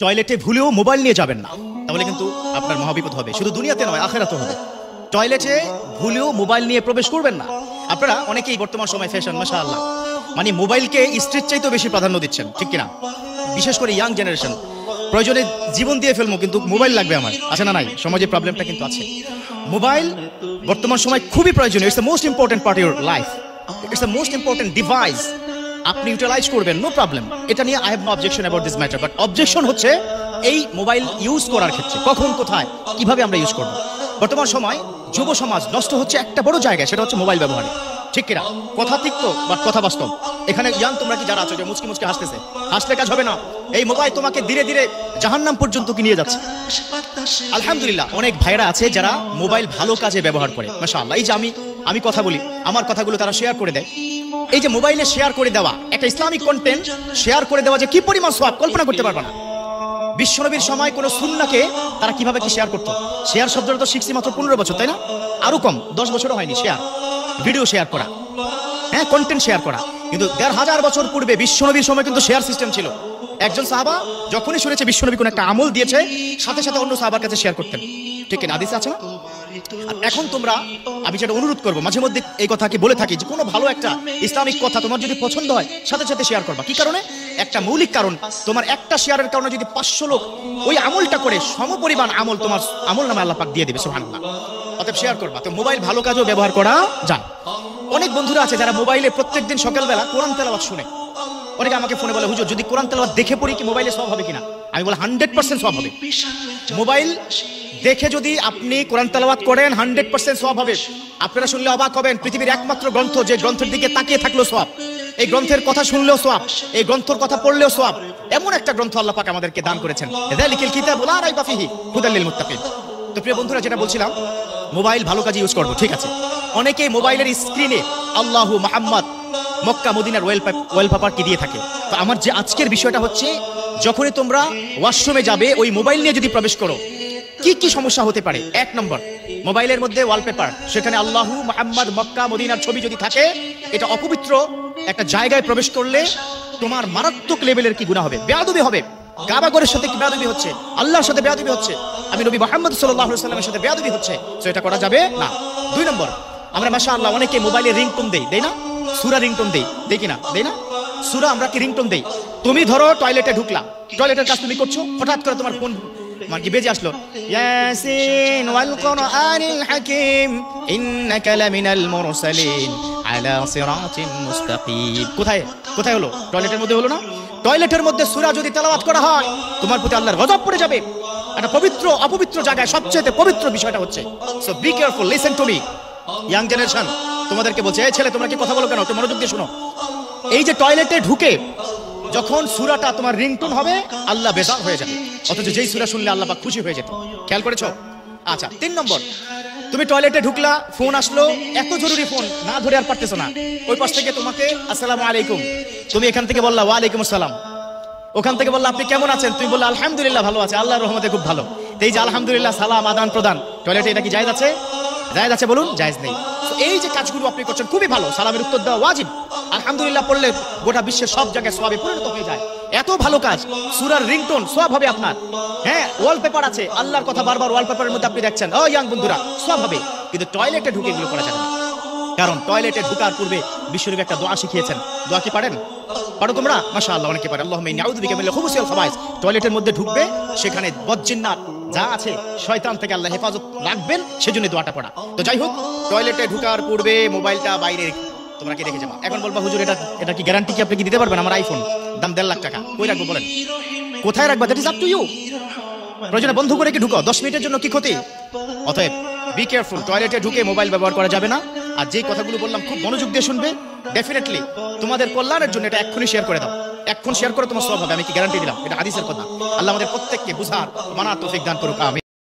টয়লেটে ভুলেও মোবাইল নিয়ে যাবেন না, তাহলে কিন্তু আপনার মহাবিপদ হবে। শুধু দুনিয়াতে নয়, আখিরাতেও হবে। টয়লেটে ভুলেও মোবাইল নিয়ে প্রবেশ করবেন না। আপনারা অনেকেই বর্তমান সময় ফ্যাশন, মাশাআল্লাহ, মানে মোবাইলকে স্ত্রীর চাইতেও বেশি প্রাধান্য দিচ্ছেন, ঠিক কিনা? বিশেষ করে ইয়াং জেনারেশন। প্রয়োজনে জীবন দিয়ে ফেলবো, কিন্তু মোবাইল লাগবে আমার, আছে না নাই? সমাজে প্রবলেমটা কিন্তু আছে। মোবাইল বর্তমান সময় খুবই প্রয়োজনীয়। It's the most important part of your life. It's the most important device. আপনি ইউটিলাইজ করবেন, নো প্রবলেম। এটা নিয়ে I have no objection about this matter. But objection হচ্ছে এই মোবাইল ইউজ করার ক্ষেত্রে, কখন, কোথায়, কিভাবে আমরা ইউজ করব। বর্তমান সময় যুব সমাজ নষ্ট হচ্ছে একটা বড় জায়গায়, সেটা হচ্ছে মোবাইল ব্যবহারে, ঠিক কিনা? কথা তিক্ত বাট কথা বাস্তব। এখানে ইয়াং তোমরা কি যারা আছো যে মুচকি মুচকি হাসতেছে, হাসলে কাজ হবে না। এই মোবাইল তোমাকে ধীরে ধীরে জাহান্নাম পর্যন্ত কি নিয়ে যাচ্ছে। আলহামদুলিল্লাহ অনেক ভাইরা আছে যারা মোবাইল ভালো কাজে ব্যবহার করে, মাশাআল্লাহ। এই যে আমি কথা বলি, আমার কথাগুলো তারা শেয়ার করে দেয়। এই যে মোবাইলে শেয়ার করে দেওয়া, একটা ইসলামিক কন্টেন্ট শেয়ার করে দেওয়া, যে কি পরিমাণ সওয়াব কল্পনা করতে পারবা না। বিশ্বনবীর সময় কোন সুন্নাহকে তারা কিভাবে কি শেয়ার করতো? শেয়ার শব্দটা তো শিখছি মাত্র 15 বছর, তাই না? আরো কম, 10 বছরও হয়নি। শেয়ার, ভিডিও শেয়ার করা, হ্যাঁ, কন্টেন্ট শেয়ার করা। কিন্তু 1500 বছর পূর্বে বিশ্বনবীর সময় কিন্তু শেয়ার সিস্টেম ছিল। একজন সাহাবা যখনই শুনেছে বিশ্বনবী কোন একটা আমল দিয়েছে, সাথে সাথে অন্য সাহাবার কাছে শেয়ার করতেন, ঠিক না? হাদিসে আছে না? আর এখন তোমরা, আমি যেটা অনুরোধ করবো, মাঝে মধ্যে এই কথা কি বলে থাকি, যে কোনো ভালো একটা ইসলামিক কথা তোমার যদি পছন্দ হয়, সাথে সাথে শেয়ার করবা। কি কারণে? একটা মৌলিক কারণ, তোমার একটা শেয়ারের কারণে যদি 500 লোক ওই আমলটা করে, সমপরিমাণ আমল তোমার আমল নামে আল্লাহ পাক দিয়ে দিবে, সুবহানাল্লাহ। অতএব শেয়ার করবা। তো মোবাইল ভালো কাজেও ব্যবহার করা যায়। অনেক বন্ধুরা আছে যারা মোবাইলে প্রত্যেকদিন সকালবেলা কোরআন তেলাওয়াত শুনে। অনেকে আমাকে ফোনে বলে, হুজুর যদি কোরআন তেলাওয়াত দেখে পড়ি কি মোবাইলে সওয়াব হবে কিনা? আমি বলি 100% সওয়াব হবে। মোবাইল দেখে যদি আপনি কোরআন তেলাওয়াত করেন 100% সওয়াব হবে। আপনারা শুনলে অবাক হবেন, পৃথিবীর একমাত্র গ্রন্থ যে গ্রন্থের দিকে তাকিয়ে থাকলেও সওয়াব, এই গ্রন্থের কথা শুনলেও সওয়াব, এই গ্রন্থের কথা পড়লেও সওয়াব, এমন একটা গ্রন্থ আল্লাহ পাক আমাদেরকে দান করেছেন। যালিকাল কিতাবু লা রাইবা ফীহি হুদাল লিল মুত্তাকিন। তো প্রিয় বন্ধুরা, যেটা বলছিলাম, মোবাইল ভালো কাজে ইউজ করব, ঠিক আছে। অনেকে মোবাইলের স্ক্রিনে আল্লাহু মুহাম্মদ, মক্কা মদিনার ওয়ালপেপার কি দিয়ে থাকে। তো আমার যে আজকের বিষয়টা হচ্ছে, যখনই তোমরা ওয়াশরুমে যাবে, ওই মোবাইল নিয়ে যদি প্রবেশ করো, কি কি সমস্যা হতে পারে? 1 নম্বর, মোবাইলের মধ্যে ওয়ালপেপার, সেখানে আল্লাহু মুহাম্মদ, মক্কা মদিনার ছবি যদি থাকে, এটা অপবিত্র একটা জায়গায় প্রবেশ করলে তোমার মারাত্মক লেভেলের কি গুনাহ হবে, বেয়াদবি হবে। কাবাগরের সাথে কি বেয়াদবি হচ্ছে, আল্লাহর সাথে বেয়াদবি হচ্ছে, আমি নবী মুহাম্মদ সাল্লাল্লাহু আলাইহি ওয়াসাল্লামের সাথে বেয়াদবি হচ্ছে। তো এটা করা যাবে না। 2 নম্বর, আমরা মাশাআল্লাহ অনেকে মোবাইলে রিংটোন দেই না? সূরা রিংটোন দেই কিনা? দেই না? সূরা আমরা কি রিংটোন দেই? তুমি ধরো টয়লেটে ঢুকলা, টয়লেটের কাজ তুমি করছো, হঠাৎ করে তোমার ফোন কি বেজে আসলো, ইয়াসিন ওয়াল কুরআনিল হাকিম ইন্নাকা লামিনাল মুরসালিন আলা সিরাতিন মুস্তাকিম। কোথায় হলো? টয়লেটের মধ্যে হলো না? টয়লেটের মধ্যে সূরা যদি তেলাওয়াত করা হয়, তোমার প্রতি আল্লাহর গজব পড়ে যাবে। একটা পবিত্র অপবিত্র জায়গায় সবচেয়ে পবিত্র বিষয়টা হচ্ছে। So be careful, listen to me young generation. তোমাদেরকে বলছে, এই ছেলে তোমরা কি কথা বলো কেন? একটু মনোযোগ দিয়ে শোনো। এই যে টয়লেটে ঢুকে যখন সূরাটা তোমার রিংটোন হবে, আল্লাহ বেজার হয়ে যাবে। অথচ যেই সূরা শুনলে আল্লাহ পাক খুশি হয়ে যেত। খেয়াল করেছো? আচ্ছা, 3 নম্বর, তুমি টয়লেটে ঢুকলা, ফোন আসলো, এত জরুরি ফোন, না ধরে আর পারতেছো না। ওই পাশ থেকে তোমাকে আসসালামু আলাইকুম, তুমি এখান থেকে বললা ওয়া আলাইকুম আসসালাম। ওখান থেকে বললা আপনি কেমন আছেন? তুমি বললা আলহামদুলিল্লাহ ভালো আছে, আল্লাহর রহমতে খুব ভালো। এই যে আলহামদুলিল্লাহ সালাম আদান প্রদান টয়লেটে, এটা কি জায়েজ আছে? জায়েজ আছে বলুন? জায়েজ নেই। এই যে কাজগুলো আপনি করছেন খুবই ভালো। সালামের উত্তর দেওয়া ওয়াজিব। আলহামদুলিল্লাহ পড়লে গোটা বিশ্বের সব জায়গায় সওয়াবে পরিণত হয়ে যায়। এত ভালো কাজ। সূরার রিংটোন সওয়াব হবে আপনার। হ্যাঁ, ওয়ালপেপার আছে, আল্লাহর কথা বারবার ওয়ালপেপারের মধ্যে আপনি দেখছেন, ও ইয়াং বন্ধুরা, সওয়াব হবে। কিন্তু টয়লেটে ঢুকে এগুলো করা যাবে না। কারণ টয়লেটে ঢোকার পূর্বে বিশ্বনবী একটা দোয়া শিখিয়েছেন। দোয়া কি পারেন? পারো তোমরা? মাশাআল্লাহ অনেকে পারে। আল্লাহুম্মা ইন্নী আউযু বিকা মিনাল খুবুসি ওয়াল খাবাইস। টয়লেটের মধ্যে ঢুকবে, সেখানে বদজিন্নাত যা আছে, শয়তান থেকে আল্লাহ হেফাজত রাখবেন, সেজন্য দোয়াটা পড়া। তো যাই হোক, টয়লেটে ঢোকার পূর্বে মোবাইলটা বাইরে তোমরা কি রেখে যাবা। এখন বলবা, হুজুর এটা কি গ্যারান্টি কি আপনি কি দিতে পারবেন? আমার আইফোন দাম 1.5 লাখ টাকা, কই রাখবো বলেন? কোথায় রাখবা? That is up to you. প্রয়োজনে বন্ধ করে কি ঢুকো, 10 মিনিটের জন্য কি ক্ষতি? অতএব বি কেয়ারফুল, টয়লেটে ঢুকে মোবাইল ব্যবহার করা যাবে না। আর যে কথাগুলো বললাম খুব মনোযোগ দিয়ে শুনবে, ডেফিনেটলি তোমাদের কল্যাণের জন্য। এটা এক্ষুনি শেয়ার করে দাও, এখন শেয়ার করে তোমার সওয়াব হবে, আমি কি গ্যারান্টি দিলাম। এটা হাদিসের কথা। আল্লাহ আমাদের প্রত্যেককে বুঝার, মানার তৌফিক দান করুক। আমিন।